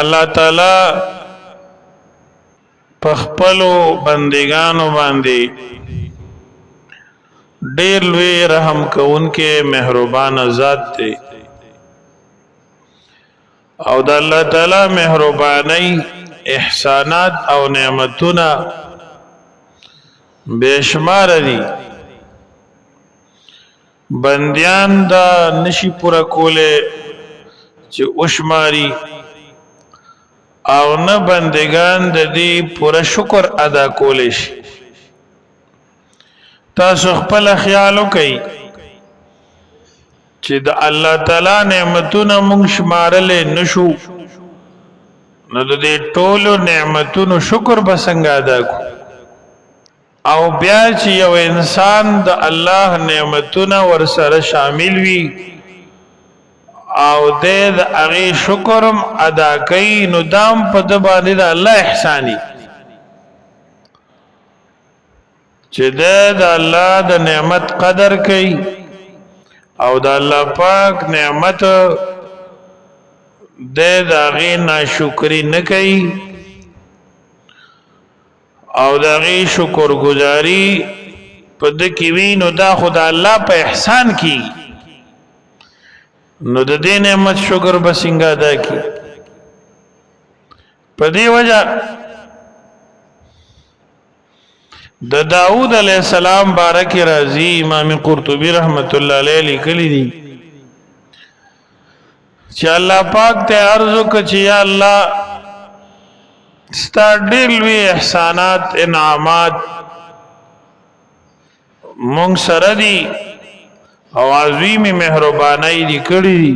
الله تعالی پخپلو بندگانو باندې ډېر لوی رحم کوونکې مهربان ذات دی او د الله تعالی مهرباني احسانات او نعمتونه بشمار دي بندیان دا نشي پورا کوله چې اوشماري او نه بندگان د دې پورا شکر ادا کولې شي تاسو خپل خیال وکړئ چې د الله تعالی نعمتونه موږ شمارلې نشو نو د دې ټولو نعمتونو شکر به څنګه ادا کو او بیا چې یو انسان د الله نعمتونه ورسره شامل وي او د هغه شکرم ادا کوي نو دام په د باندې الله احساني چې د الله د نعمت قدر کوي او د الله پاک نعمت د هغه ناشکری نه کوي او د هغه شکر گزاري په د کې وینو دا خدای الله په احسان کی نو د دې نعمت شکر به څنګه ادا کی په دې وجه د داوود علیہ السلام بارک رضی امام قرطبی رحمت الله علیه لیکلی دي چې الله پاک ته عرض وکړي چې یا الله ستا ډېر لوی احسانات انعامات مونږ سره دي او عظیم مهرباني دي کړې دي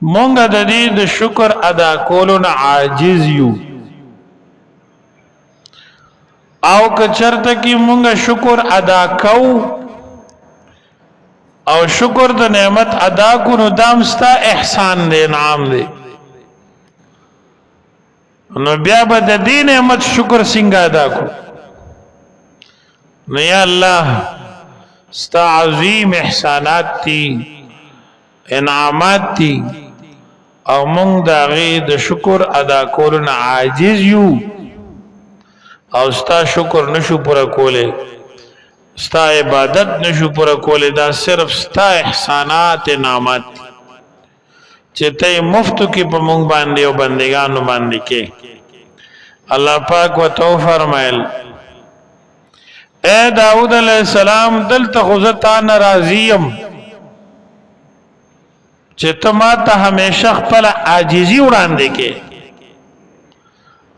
مونږ د دې د شکر ادا کولو نه عاجز یو او که چرته کې مونږ شکر ادا کوو او شکر د نعمت ادا کو نو دام ستا احسان دی انعام دی نو بیا به د دې نعمت شکر څنګه ادا کو نو یا الله ستا عظیم احسانات تی انعامات تی او مونږ د هغې د شکر ادا کولو نه عاجز یو او ستا شکر نشو پورا کوله ستا عبادت نشو پورا کوله دا صرف ستا احسانات انعامات چې ته مفتو کې په مونږ باندې او بندگانو باندې کې الله پاک وتو فرمایل اے داود علیہ السلام دلته خزتا ناراضیم چې ته ما ته همیشه خپل عاجزی وړاندې کې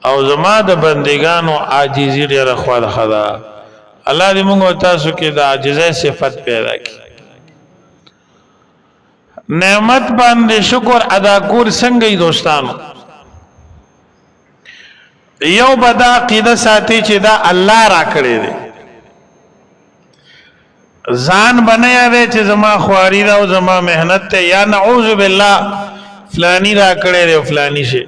او زما د بندگانو عاجزی ډیره خواله خدا الله دې موږ تاسو کې د عاجزۍ صفت پیدا کړي نعمت باندې شکر ادا کول څنګه دوستانو یو بدا عقیده ساتي چې دا الله را کړی دی ځان بنیا دی چې زما خواري دا او زما مهنت ته یا نعوذ بالله فلانی را کړی دی فلانی شي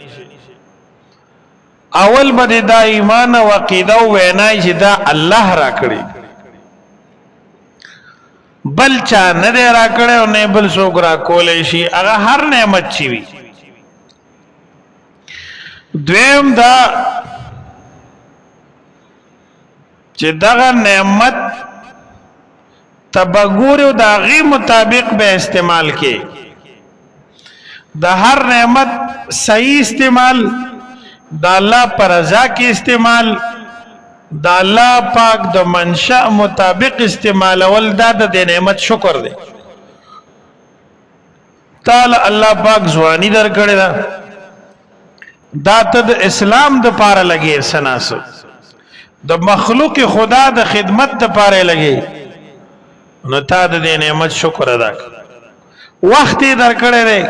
اول بده دا ایمان او عقیده او وینای چې دا الله را کړی بل چا نه را کړی او نه بل څوک را کولای شي هغه هر نعمت چی وي دویم دا چې دغه نعمت تبګور او دا غي مطابق به استعمال کې د هر نعمت صحیح استعمال د الله پر رضا کې استعمال د الله پاک د منشأ مطابق استعمال ول د نعمت شکر دی تعالی الله پاک ځواني درکړی دا ته د اسلام د پاره لګي سناسو د مخلوق خدا د خدمت د پاره لګي نو تا د نعمت شکر ادا کړ وخت درکړی دی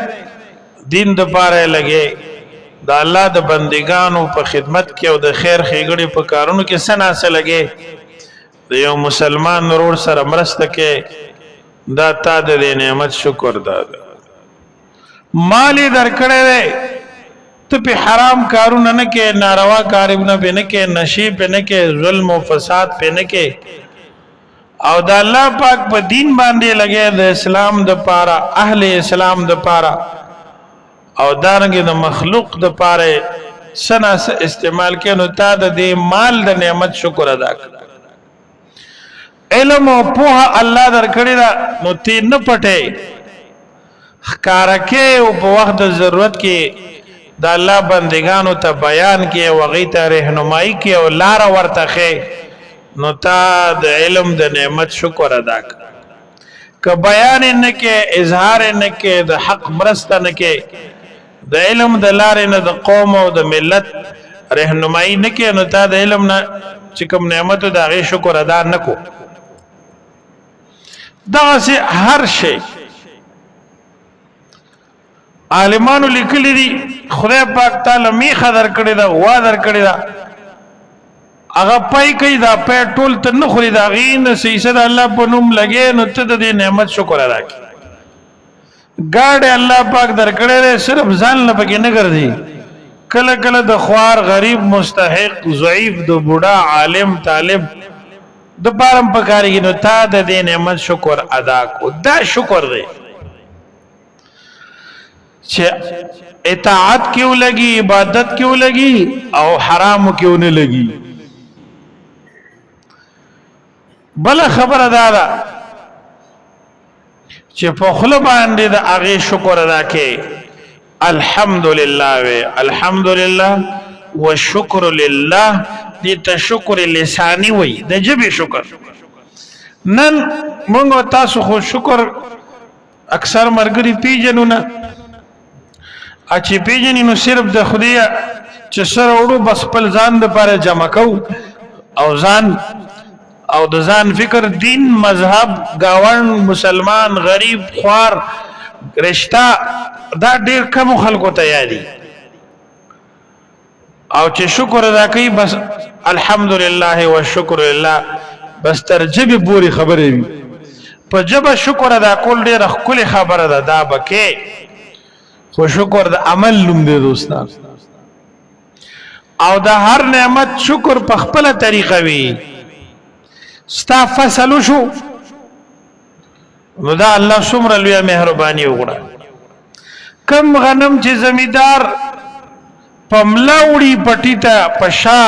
دین د پاره لګي د الله د بندگانو په خدمت کې او د خیر خېګړې په کارونو کې سناسه لګي د یو مسلمان ضرور سره مرسته کې دا تا د نعمت شکر دا مالی درکړی دی ته په حرام کارونه نه کې ناروا کارونه به نه کې نشي په نه کې ظلم او فساد په نه کې او د الله پاک په دین باندې لګي د اسلام د پاره اهل اسلام د پاره او دارنګه د مخلوق د پاره سنا استعمال کینو تا د مال د نعمت شکر ادا کړه علم او په الله درکړی دا نو تی نه پټه ښکارکه او په وخت د ضرورت کې د الله بندگانو ته بیان کې او غي ته رهنمایي کې او لار ورته نو تا د علم د نعمت شکر ادا کړه که بیان نه کې اظهار نه کې د حق مرسته نه کې د علم د لارې نه د قوم او د ملت رهنمایي نه کې نو تا د علم نه چې کوم نعمت د هغې شکر ادا نه کو دغسې هر شی عالمانو لیکلی دي خدای پاک تعالی میخه درکړې ده غوا درکړې ده هغه پای کوي دا پای ټول ته نه خوري دا غي نه سیسه د الله په نوم لګې نو ته د دې نعمت شکر ادا کړه ګاډ الله پاک درکړې ده صرف ځان نه پکې نه ګرځي کله کله د خوار غریب مستحق ضعیف د بوډا عالم طالب د پارم پکاري نو تا د دې نعمت شکر ادا کو دا شکر دی چې اطاعت کیو لګي عبادت کیو لګي او حرام کیو نه لګي بل خبر ادا ده چې په خله باندې د هغه شکر ادا کې الحمدلله و الحمدلله والشکر لله دې ته شکر لسانی وي د جبه شکر نن موږ تاسو خو شکر اکثر مرګري پیجنو نه اچي پیجنې نو صرف د خدای چې سره وړو بس خپل ځان د لپاره جمع کو او ځان او د ځان فکر دین مذهب گاون مسلمان غریب خوار رشتہ دا ډیر کم خلکو ته یادي او چې شکر ادا کوي بس الحمدلله والشکر لله بس ترجمه بوري خبرې وي په جبه شکر ادا کول ډیر خپل خبره ده دا بکې خو شکر د عمل لوم دی دوستان او د هر نعمت شکر په خپل طریقه وي ستا فصل شو نو دا الله څومره لوی مهرباني وکړه کم غنم چې زمیدار پملاوړي پټیتا پشا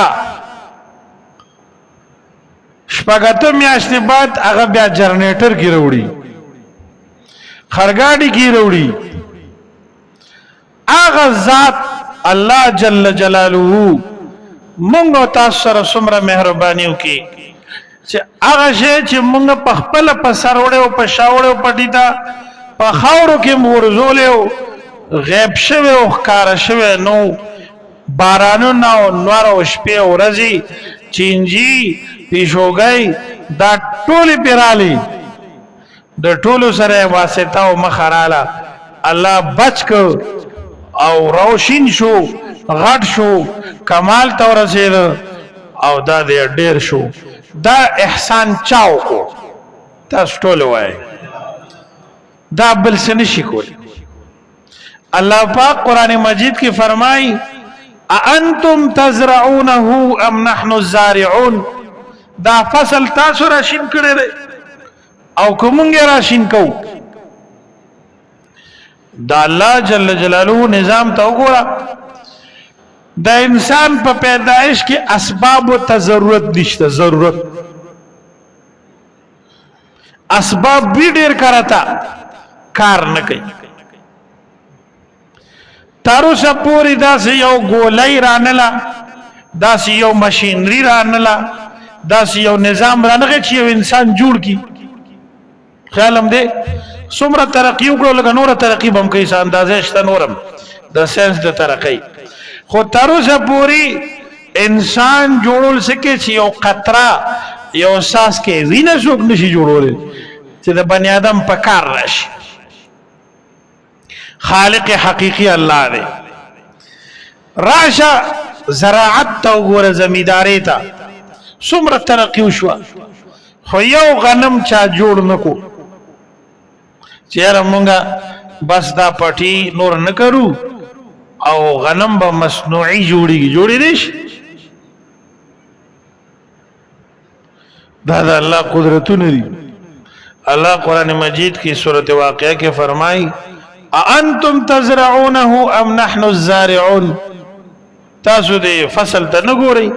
شپږاته میاشتې بعد هغه بیا جنریټر کې وروړي خرګاډي کې وروړي هغه ذات الله جل جلاله مونږ تاسو سره څومره مهرباني وکړي چې هغه شی چې مونږ په خپل په سر وړو په شاوړو پټیتا په خاورو کې مورزولیو غیب شوه او ښکار شوه نو بارانونه او نور او شپې او ورځې چینجی پیشوګي دا ټول پیرالي د ټولو سره واسطه او مخراله الله بچ کو او روشن شو غټ شو کمال ته ورسېد او دا دې ډېر شو دا احسان چاو کو تاسو ټول وای دا بل څه نشي کولی الله پاک قران مجید کې فرمای اانتم تزرعونه ام نحن الزارعون دا فصل تاسو راشین کړی دی او کومګه راشین کو دا الله جل جلاله نظام ته وګوره د انسان په پیدایش کې اسباب ته ضرورت نشته ضرورت اسباب به ډیر کارتا کار نه کوي تارو سپوري داسې یو ګولای رانلا داسې یو ماشينري رانلا داسې یو نظام رانغه چې یو انسان جوړ کی خیالم دې څومره ترقی وکړو لکه نور ترقی هم کوي څه اندازې شته نورم د ساينس د ترقی خو تر اوسه پوری انسان جوړول سکه چې یو قطره یو ساس کې وینه څوک نشي جوړول چې د بنی آدم په کار راشي خالق حقیقی الله دی راشه زراعت ته وګوره زمیداری ته څومره ترقی وشو خو یو غنم چا جوړ نکو چیرې مونږه بس دا پټي نور نه کرو او غنم به مصنوعي جوړي دي دا د الله قدرتونه دي الله قران مجید کی سورۃ واقعہ کې فرمای انتم تزرعونه ام نحن الزارعون تاسو دې فصل ته نه ګورئ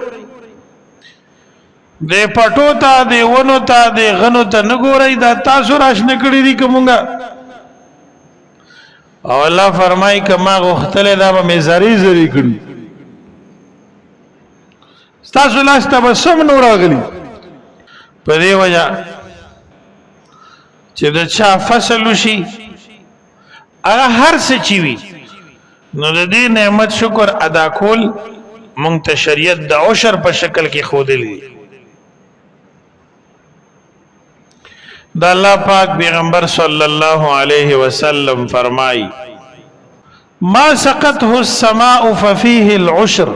دې پټو ته دې ونو ته دې غنو ته نه ګورئ دا تاسو راشنه کړی دي کومه او الله فرمای کما غختل دا به زری زری کړی تاسو لاس تبسم نور راغلی په دې وجه چې دا چا فصل وشي هغه هر څه چی وي نو د دې نعمت شکر ادا کول مونږ ته شریعت د عشر په شکل کې خودلی د الله پاک پیغمبر صلی الله علیه وسلم فرمای ما سقته السماء ففيه العشر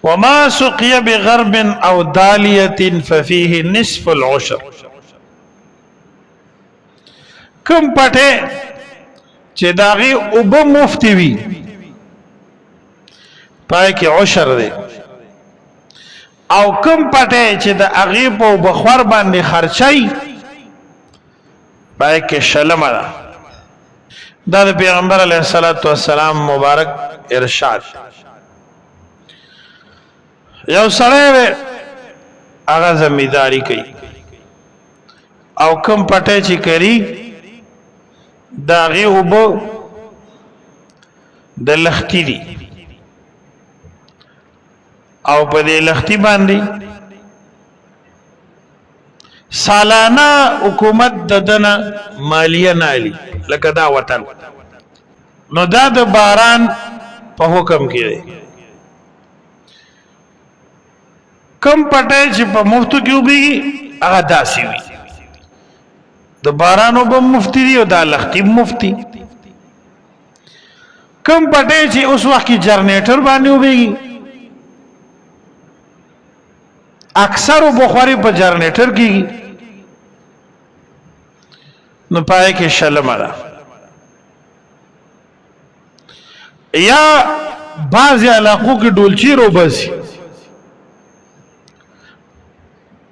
وما سقي بغرب او داليه ففيه نصف العشر کم پټه چې داغي وب مفتی وي پای کې عشر دی او کم پټه چې د اغي په بخور باندې خرچای پای کې شلم ده دا د پیغمبر علیه الصلاۃ والسلام مبارک ارشاد یو سره هغه زمیداری کوي او کم پټه چې کوي داغي وبو د لختی دي او په دې لختی باندې سالانه حکومت ددنه مالیه نالي لکه دا وطن نو دا د باران په حکم کې دی کم پټه چې په مفتو کې وبي هغه داسي وي د بارانو به مفتی دی او د لختی مفتی کم پټه چې اوس وخت کې جنریټر باندې وبي اکثر بخاری په جنریټر کېږي نو پای کې شلم را یا بعض علاقو کې ډولچی رو بس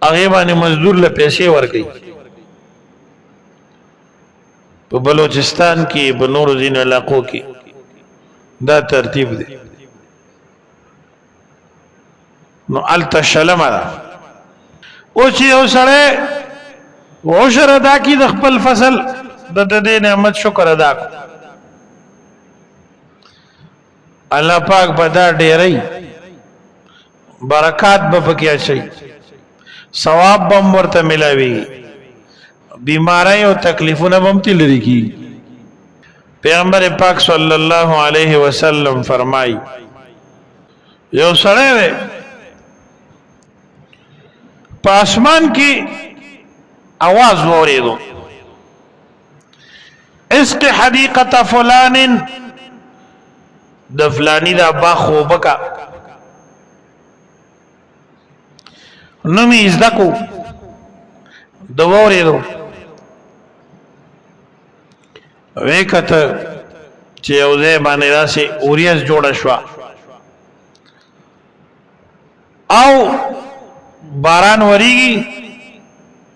هغه باندې مزدور له پیسې ورکړي په بلوچستان کې په نورو ځینو علاقو کې دا ترتیب دی نو التا شلم را او چې یو سره عشر ادا کی د خپل فصل د دې نعمت شکر ادا کو الله پاک بدا ډېرې برکات به پکې شي ثواب به ورته ملاوي بیماری او تکلیفونه به تلری کی پیغمبر پاک صلی الله علیه وسلم فرمای یو سره په اسمان کې आवाज وریدو اسق حدیقه فلان د فلانی دا با خوبکا نمی ازدکو د وریدو وکته چې یو ځای باندې راسي اوریاس جوړ شو او باران وریږي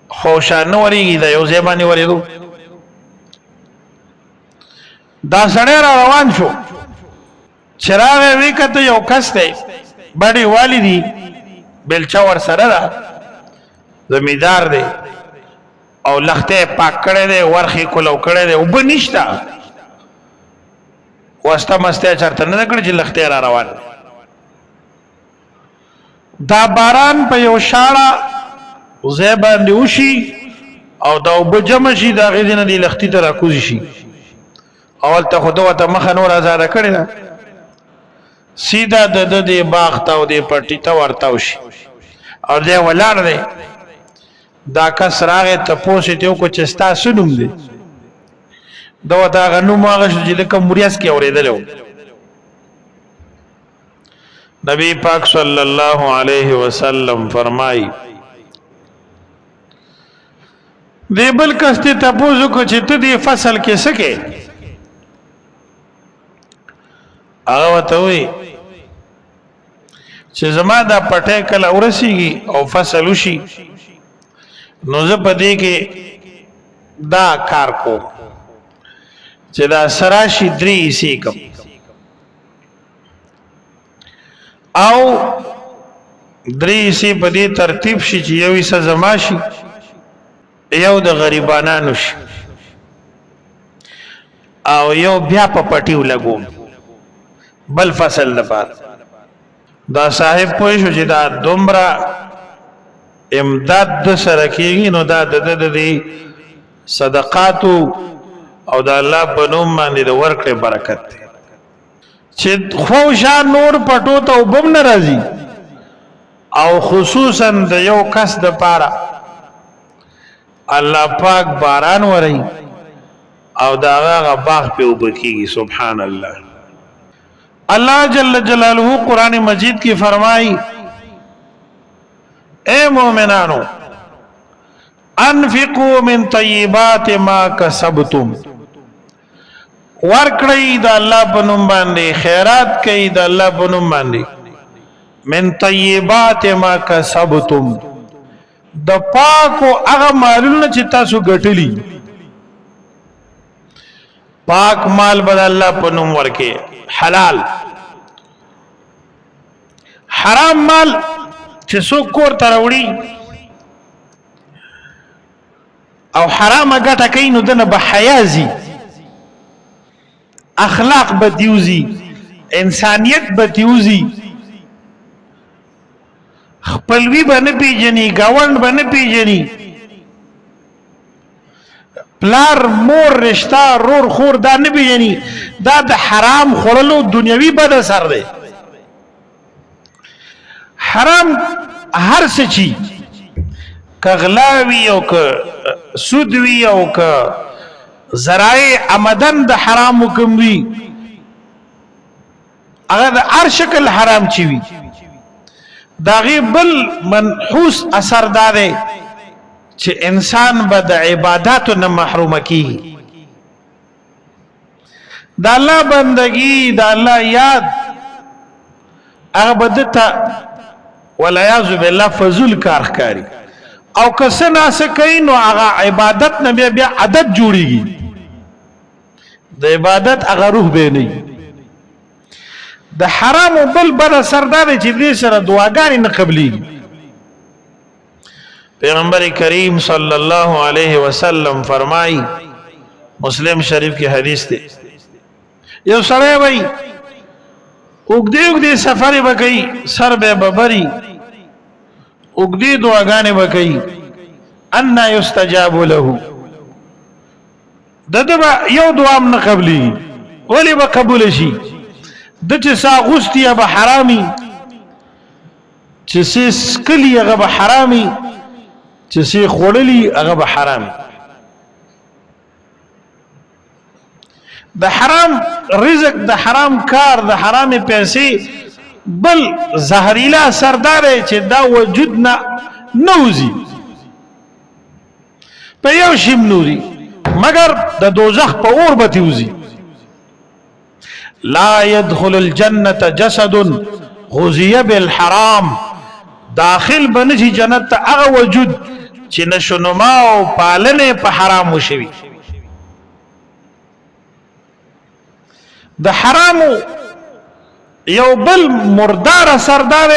خوشانه وریږي دا یو ځای باندې وریدو دا سړی را روان شو چراغ وکته یو کس دی باندې والدی بلچا ور سره دا زمیدار دی او لخته پاک کړي دی ورخي کولو کړي دی وب نشتا واسطه مسته چرته نه کړي چې لخته را روان دا باران په یو شاړه زیبان دی وشي او دا وب جمع شي دا غزنه دی لختی ته راکوزي شي اول ته خدای ته مخ نور آزاد کړي دا سیدا د دې باغ ته او دې پټی ته ورتاو شي او دې ولار دی دا کس راغه ته پوسې ته کو چستا سنوم دی دا وتا غنو ماغه چې د کومریاس کې اوریدلو نبی پاک صلی الله علیه وسلم فرمای دی بل کسته تاسو کو چې ته دې فصل کې سکے هغه ته وي چې زما دا پټه کله ورسیږي او فصل وشي نو زه په دې کې دا کار کو چې دا سراشي 3 حصے کم او 3 حصے په دې ترتیب شي چې یو حصہ زما شي یو د غریبانانو شي او یو بیا په پټیو لګوم بل فصل لپاره دا صاحب پوه شو چې دا دومره امداد د سره کېږي نو دا د صدقاتو او د الله په نوم باندې د ورکړې برکت دی چې خوشا نور پټو ته وبم نه راځي او خصوصا د یو کس د پاره الله پاک باران وري او دا هغه باغ په وبکیږي سبحان الله الله جل جلاله قرآن مجید کی فرمائی اے مومنانو انفقوا من طیبات ما کسبتم ورکړی د الله په نوم باندې خیرات کوي د الله په نوم باندې من طیبات ما کسبتم د پاکو هغه مالونه چې تاسو ګټلی پاک مال بد الله په نوم ورکه حلال حرام مال چې څوک کور ته راوړي او حرام ګټه کوي نو دنه به حیازي اخلاق بدیوزي انسانیت بدیوزي خپلوي باندې پیژني گاوند باندې پیژني پلار مور رشتہ رور خور دا نه پیژني دا د حرام خورلو دنیوي بد اثر دی حرام هر څه چی کغلاوی او که سودوی او که ذرائع آمدن د حرام حکم وی هغه د هر شکل حرام چی وی دا غي بل منحوس اثر دار چې انسان به د عبادتو نه محروم کی د الله بندگی د الله یاد هغه بدته والعیاذ بالله فضل کار ښکاری او کسنا سکین او هغه عبادت نه بیا عادت جوړیږي د عبادت هغه روح به نه د حرام بل بر سردار چې دې سره دعاګانې نه قبلي پیغمبر کریم صلی الله علیه وسلم فرمای مسلم شریف کی حدیث ته یو سره وای وګدې سفر وکي سر به ببري وګدې دعاګانې وکي ان یستجاب له دغه یو دعا نه قبلي ولی به قبول شي د چې ساغوستي به حرامي چې سیس کلی هغه به حرامي چې سی خړلې هغه به حرامي د حرام رزق د حرام کار د حرام پیسې بل زهريلا سردار چې دا وجود نه نوزي په یو شیم نوري مگر د دوزخ په اور به تیوزي لا يدخل الجنه جسد غذي بالحرام داخل بنشي جنت ته هغه وجود چې نشونما او پالنه په حرام وشوي د حرام یو بل مردار سردار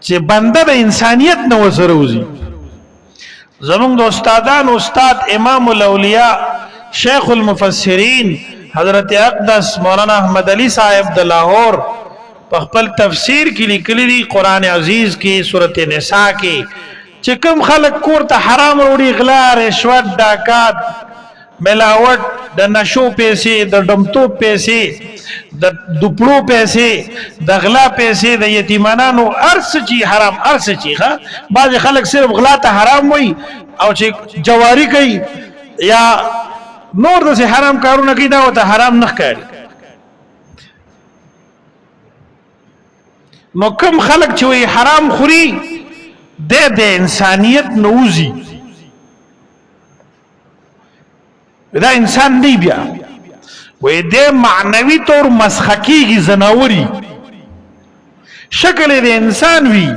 چې بنده د انسانیت نه وسره وزي زمونږ د استادان استاد امام الاولیاء شیخ المفسرین حضرت اقدس مولانا احمد علی صاحب د لاہور په خپل تفسیر کې لیکلي دي قران عزیز کې سورته نساء کې چې کوم خلک کور ته حرام وروړي غلا رشوت ډاکات ملاوت د نشو پیسې د ډمتو پیسې د دوپړو پیسې د غلا پیسې د یتیمانو ارس چی حرام ارس چی ها بعض خلک صرف غلا ته حرام وای او چې جواری کوي یا نور د حرام کارونه کوي دا ته حرام نه ښکاري نو کوم خلک چې وای حرام خوري د انسانیت نوزي دا انسان دی بیا وې د معنوي تور مسخکیږي زناوري شکل د انسان وی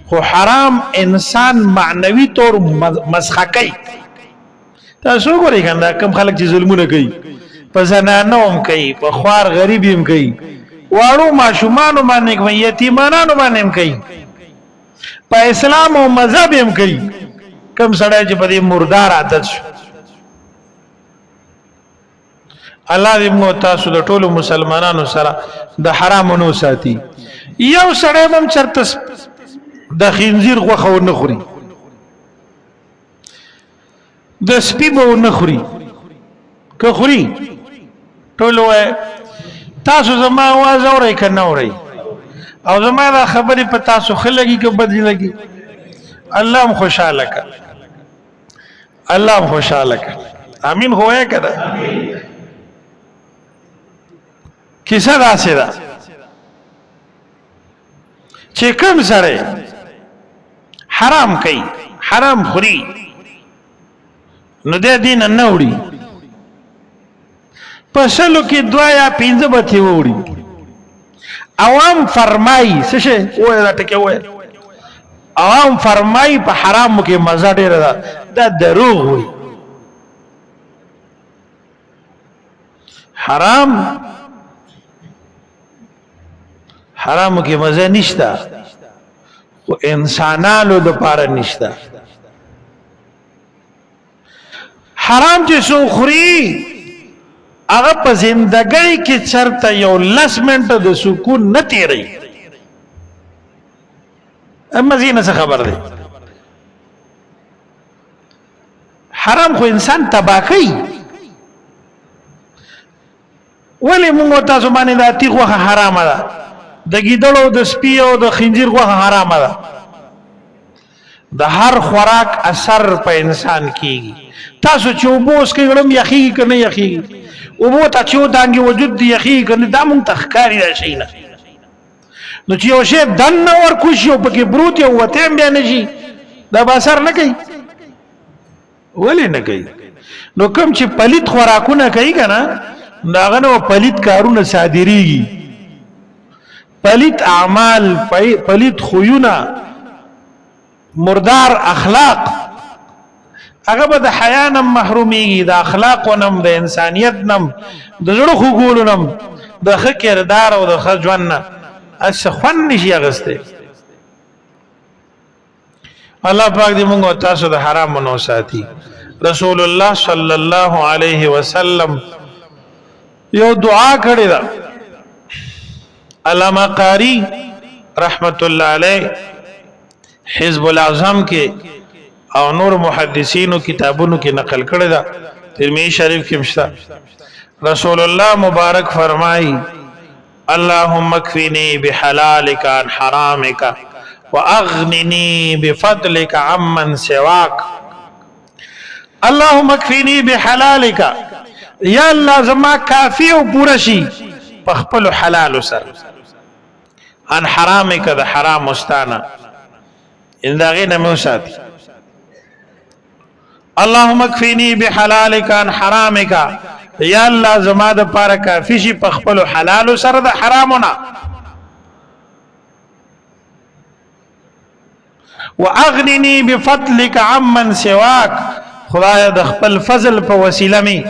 خو حرام انسان معنوي تور مسخکی تاسو ګورئ کنده کم خلک چې ظلمونه کوي په زنانو هم کوي، په خوار غریب هم کوي، واړو ماشومانو باندې کوي، یتیمانانو باندې هم کوي، په اسلام او مذهب هم کوي. کم سړی چې په دې مردار عادت شو، الله دې موږ تاسو د ټولو مسلمانانو سره د حرامونو ساتي. یو سړی هم چرته د خنزیر غوښه نه خوري، د سپي به نه خوري، که خوري ټول وای تاسو زما आवाज اورئ که نه اورئ، او زما دا خبرې په تاسو ښه لګي که بد لګي، الله هم خوشاله که، الله هم خوشاله که. امین خو وایه که نه؟ کیسه داسې ده چې کوم سړی حرام کوي، حرام خوري، نو د دین نه وړي، په سلو کې 2 یا 5 به ترې وړي. عوام فرمایي څه شی ووایه دا ټکې ووایه، عوام فرمایي په حرامو کې مزه ډېره ده، دا دروغ وي. حرامو کې مزه نشته، خو انسانانو دپاره نشته. حرام چې څوک خوري هغه په زندګۍ کې چرته یو 10 منټه د سکون نه تیری. مزې نه څه خبر دی؟ حرام خو انسان تباه کوي. ولې موږ تاسو باندې د اتیغ غوښه حرامه ده، د ګیدړو د سپي او د خنزیر غوښه حرامه ده. د هر خوراک اثر په انسان کیږي. تاسو چې اوبه وڅښئ غړم یخیږي که نه یخیږي؟ اوبو ته چې ودانګې وجود دی یخیږي که نه؟ دا مونږ ته ښکاري دا شی نه. نو چې یو شی دننه ورکوشي او پکې بروت یو وتی هم بیا نه شي، دا به اثر نه کوي؟ ولې نه کوي؟ نو کوم چې پلیت خوراکونه کوي که نه، نو هغه نه پلیت کارونه صادریږي، پلیت اعمال، پلیت خویونه، مردار اخلاق، هغه به د حیا نه محرومیږي، د اخلاقو نه، د انسانیت نه، د زړه خوږولو نه، د ښه کردار او د ښه ژوند نه هسې خوند نشي اخیستی. الله پاک دې موږ او تاسو د حرامو نه وساتي. رسول الله صلی الله علیه وسلم یو دعا کړې ده، علامه قاری رحمت الله علیه حزب الاعظم کې او نور محدثینو کتابونو کې نقل کړی ده، ترمذی شریف کې مشته. رسول الله مبارک فرمایي اللهم اکفنی بحلالک عن حرامک واغننی بفضلک عمن سواک. اللهم اکفنی بحلالک، یا الله زما کافی او پوره شي په خپل حلال سره، عن حرامک د حرام واستانه ان داغه نه مو ساتي. اللهم اکفنی بحلالک عن حرامک، یا الله زما د پاره کافی شي په خپل حلال سره د حرامونه. واغننی بفضلک عمن سواک، خدای د خپل فضل په وسیله می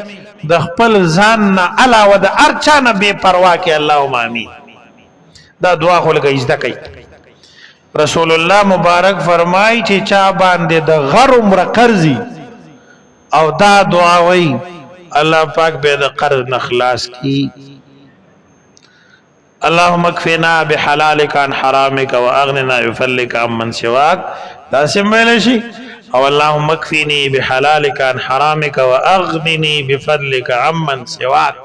د خپل ځان نه علاوه د هر چا نه بے پروا کې اللهم امین. دا دعا خو لکه اجازه کوي. رسول الله مبارک فرمای چې چا باندې د غر عمر قرضی او دا دعا وای، الله پاک به د قرض نخلاص کی. اللهم اکفنا بحلالک عن حرامک واغننا بفضلک عمن سواک، دا سمول شي. او اللهم اکفنی بحلالک عن حرامک واغننی بفضلک عمن سواک.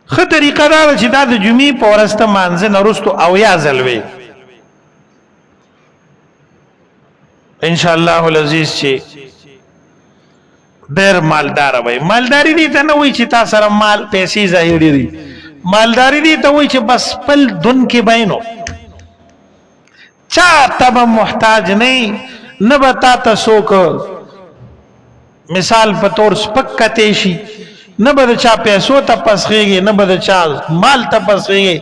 خه طریقه دا چې دا د جمعې په ورځ مانځه نه وروستو او یا ځل وي ان شاء الله العزیز چې ډېر مالدار وي. مالداری دي ته نه وایي چې تا سره مال پیسې ظاهري دي، مالداری دي ته وایي چې بس خپل دن کې بینو چا ته به محتاج نه به تا ته څوک مثال په طور سپک کتی شي، نه به د چا پیسو ته پسخېږي، نه به د چا مال ته پسخېږي،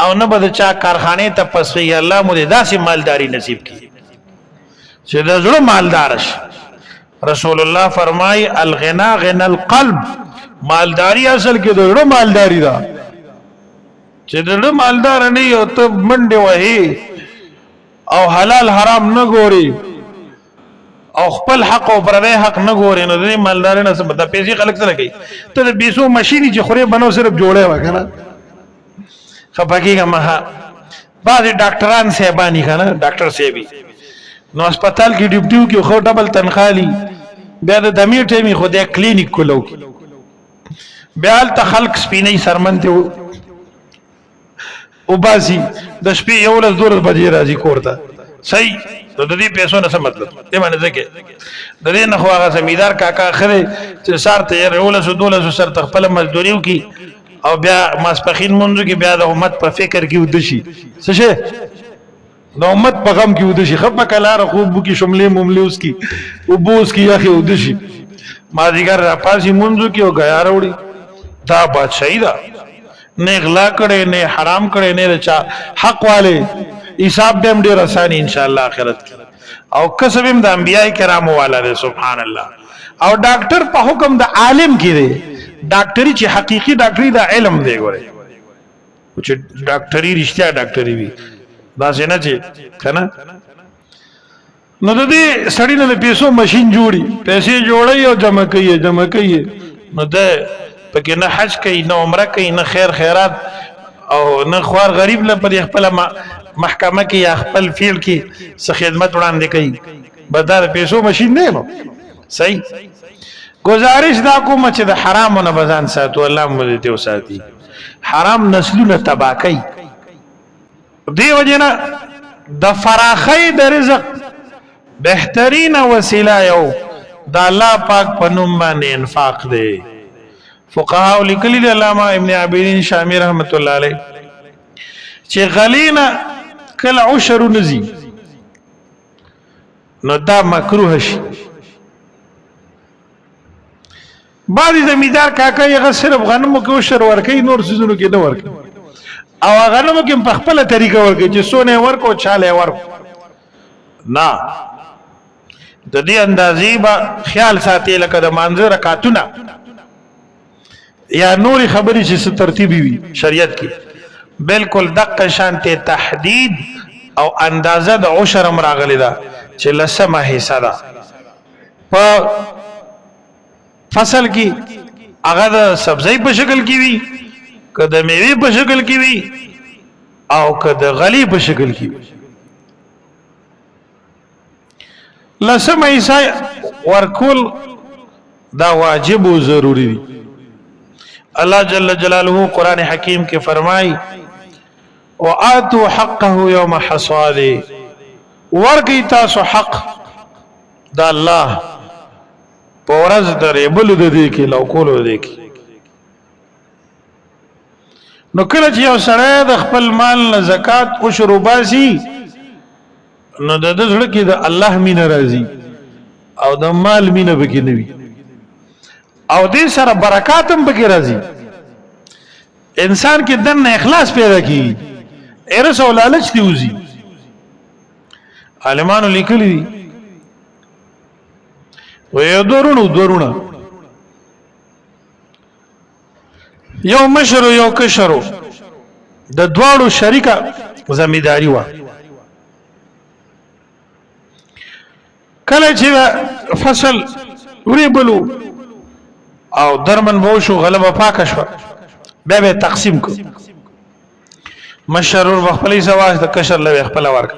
او نه به د چا کارخانې ته پسخېږي. الله مو دې داسې مالداري نصیب کړي چې د زړه مالدار شي. رسول الله فرمای الغنا غنا القلب، مالداری اصل کې د زړه مالداری ده. چې د زړه مالدار نه یو ته منډه وهي او حلال حرام نه ګوري او خپل حق او پردی حق نه ګوري، نو د مالدار نه څه د پیسې خلک سره کوي. ته د پیسو ماشینی چې خوري بنو صرف جوړه وکنه خپکیږه ما بعض ډاکټران صاحبانی کنه ډاکټر صاحبي نو هسپتال کې ډیوټیو کې خو ډبل تنخالي، بیا د دمیر ټیمي خو د کلینیک کولو بیا ته خلق سپینې سرمنته او باسي د شپې یو لس دور بجې راځي کورته. صحیح نو د دې پیسو نه څه مطلب دې باندې ځکه د دې نه خو هغه زمیدار کاکا خره چې سار ته یو لس دولس سر خپل مزدوریو کې او بیا ماسپخین منځو کې بیا د امت په فکر کې ودشي څه شي د امت په غم کې ودشي خپه کلاره خوب کې شملې مملې اوس کې او بوس کې یاخي ودشي ما دیګر را پاسي منځو کې او غیا وروړي. دا بادشاہي ده، نه اغلا کړي نه حرام کړي نه رچا حق والے حساب دې ډېر آسان ان شاء الله آخرت کې او کسبم د انبیای کرامو والا ده. سبحان الله. او ډاکټر په حکم د عالم کې دی، ډاکټري چې حقيقي ډاکټري دا علم دی. ګوره چې ډاکټري رښتیا ډاکټري وي دا څنګه چې کنه نو د دې سړی نه پیسو ماشين جوړي، پیسې جوړي او جمع کوي نو ده پکې نه حج کوي نه عمره کوي نه خیر خیرات او نه خوار غریب له پر خپل محکمه کې یا خپل فیل کې څه خدمت وړاندې کوي، بدار پیسو ماشين نه نو. صحیح گزارش دا کوم چې د حرامو نه بزان ساتو، الله مو دې وساتي. حرام نسلونه تباہ کوي. دی وجنه د فراخی د رزق بهترین وسیله یو د الله پاک په نوم باندې انفاق دی. فقها لیکلي دی علامه ابن عابدین شامی رحمت الله علیه چې غلینا کله عشر نزی نو دا مکروه شي. بعضی زمیدار کاکا یې صرف غنمو کې عشر ورکوي، نور سيزونو کې نه ورکوي او غنمو کې په خپل طریقه ورکوي چې سونه ورکو چاله ورکو نه. د دې اندازې به خیال ساتي لکه د مانځه رکعتونه یا نوري خبرې چې ترتیبي وي شریعت کې بالکل دقه شانته تحدید او اندازه د عشر امراغلی ده چې لسمه حصہ ده. په فصل کې هغه د سبزی په شکل کې وي که د میوه په شکل کې وي او که د غلی په شکل کې وي. لسمه حصہ ورکول دا واجب او ضروری دی. الله جل جلاله قرآن حکیم کې فرمای وآتوا حقه یوم حصاده، ورکی تاسو حق دا الله په ورځ د ریبلو د دې کې لو کولو د دې کې. نو کله چې یو سړی د خپل مال نه زکات او شروع باسي نو د زړه کې د الله مینه راځي او د مال مینه پکې نه وي او دې سره برکات هم پکې راځي. انسان کې دنه اخلاص پیدا کیږي، ارس او لالچ دی وزي. عالمانو لیکلي دي و یو دورونه یو مشر او یو کشر د دواړو شریکه زمیداری و. کله چې فصل وریبلو او درمن بوشو غلبه پاک شو بیا به تقسیم کو. مشر ور خپل سواج د کشر له خپل ورک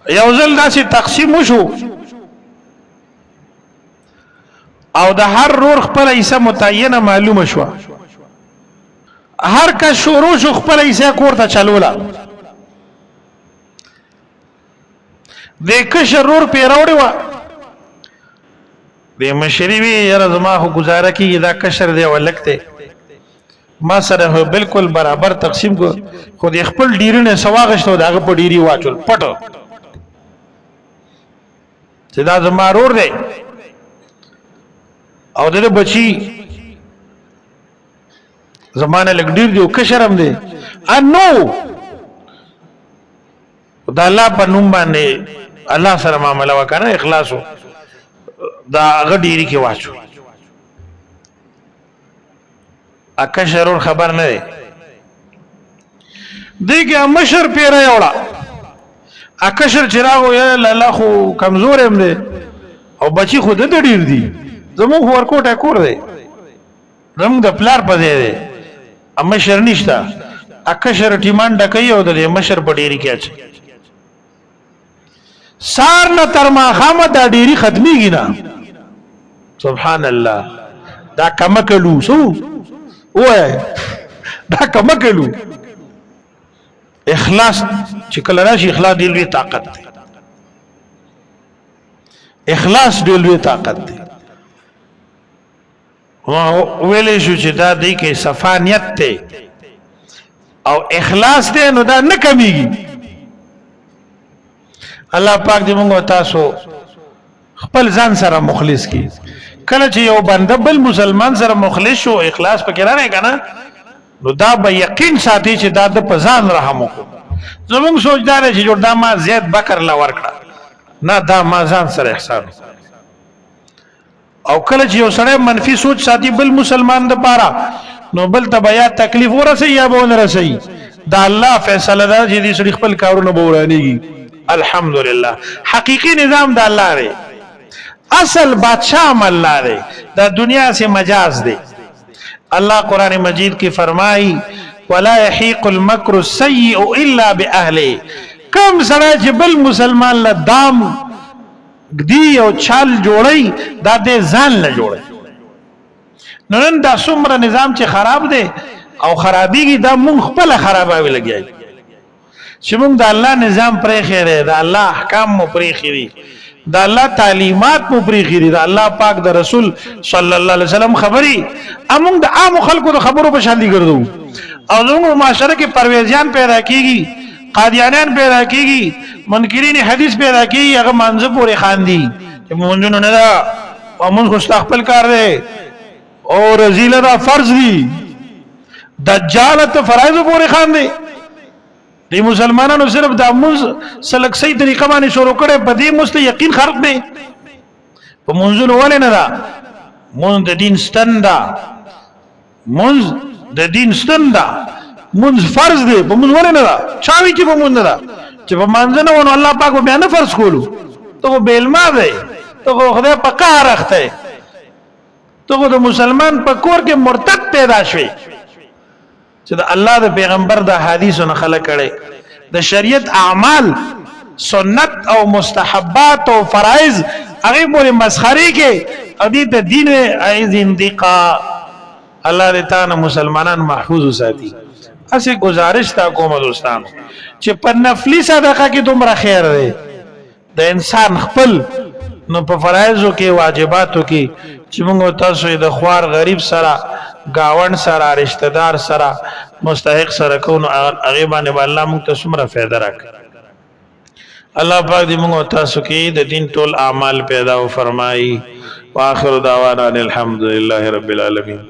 یو ځل داسې تقسیم وشو او د هر رور خپل حصہ متعینه معلومه شو. هر کس شروع شو خپل حصہ کوړه چلولا. د کشر رور پیراوړي و د مشری وی یره زما خو گزاره کی دا کشر دی ولکته ما سره بالکل برابر تقسیم کو. خو د خپل ډیرونه سواغشتو داغه په ډیری واچول پټو چې دا زما رور دی او د بچی زمانه لګ ډیر دی او کشرم دی انو دا الله په نوم باندې الله سره معاملې وکړه اخلاص دا هغه ډیری کې واچو اکه شرور خبر نه دی دیگه مشر پیره یوړه اکشر چراغ یا لالا خو کمزور هم دی او بچی خود د ډیر دی زمو ورکوټه کور دی زمو د پلار په دی مشر نشتا اکشر ټیمان ډکې او د مشر په ډیری کې اچ سار نه تر ما خامه دا ډیری ختميږي نه سبحان الله دا کمکلو سو وای دا کمکلو اخلاص چې کله راشي اخلاص دی لوی طاقت دی اخلاص دی لوی طاقت دی ویلې شو چې دا دی کې صفانیت ته او اخلاص دی نو دا نه کمیږي الله پاک دې موږ تاسو خپل ځان سره مخلص کی کله چې یو بنده بل مسلمان سره مخلص شو اخلاص پکې راغی کنه نو دا به یقین ساتي چې دا د پزان رحم وکړو زموږ سوچدار چې جوړ دا ما زید بکر لا ورکړه نه دا ما ځان سره احسان او کله چې یو سره منفي سوچ ساتي بل مسلمان د پاره نو بل ته بیا تکلیف ورسي یا به ورسي دا الله فیصله ده چې دې سړي خپل کارونه بورانيږي الحمدلله حقيقي نظام دا الله دی اصل بادشاہ الله دی دا دنیا سے مجاز دی اللہ قرآن مجید کی فرمائی ولا يحيق المكر السيء الا باهله کم سره چې بل مسلمان له دام دی او چال جوړي دا دې ځان له جوړي نن دا څومره نظام چې خراب دی او خرابيږي دا مونږ خپل خرابوي لګي چې مونږ د الله نظام پرې خیره دا الله احکام مو پرې خيري دا الله تعلیمات مو پرې خيري دا الله پاک د رسول صلی الله علیه وسلم خبري امون د عام خلکو د خبرو په شان دي ګرځو او زموږ معاشره کې پرويزيان پیدا کیږي قادیانان پیدا کیږي منکرین حدیث پیدا کیږي هغه منځ پورې خاندي چې مونږ نه دا امون خو خپل کار دی او رذیله دا فرض دي دجال ته فرایض پورې خاندي دی مسلمانانو صرف دا موږ سلک صحیح طریقه باندې شروع کړي په دې مست یقین خرق دی په منځونو ولې نه دا مونږ د دین ستندا مونږ د دین ستندا مونږ فرض دی په مونږ ولې نه دا چاوي چې په مونږ نه دا چې په منځ نه ونه الله پاک به نه فرض کولو ته بیل ما دی ته خدای په قهر اخته ته د مسلمان په کور کې مرتد پیدا شوی چې د الله د پیغمبر د حدیثونو خلق کړي د شریعت اعمال سنت او مستحبات او فرائض هغه مور مسخري کې ادي د دین عايز اندقا الله دې تاسو مسلمانان محفوظ وساتي اسه گزارش تا کوم دوستانو چې په نفلی صدقه کې دومره خیر دی د انسان خپل نو په فرایضو کې واجباتو کې چې موږ تاسو د خوار غریب سره گاون سره رشتہ دار سره مستحق سره کو نو هغه باندې الله موږ ته څومره فائدہ راکړي الله پاک دې موږ تاسو کې د دین ټول اعمال پیدا او فرمایي واخر دعوانا الحمدلله رب العالمین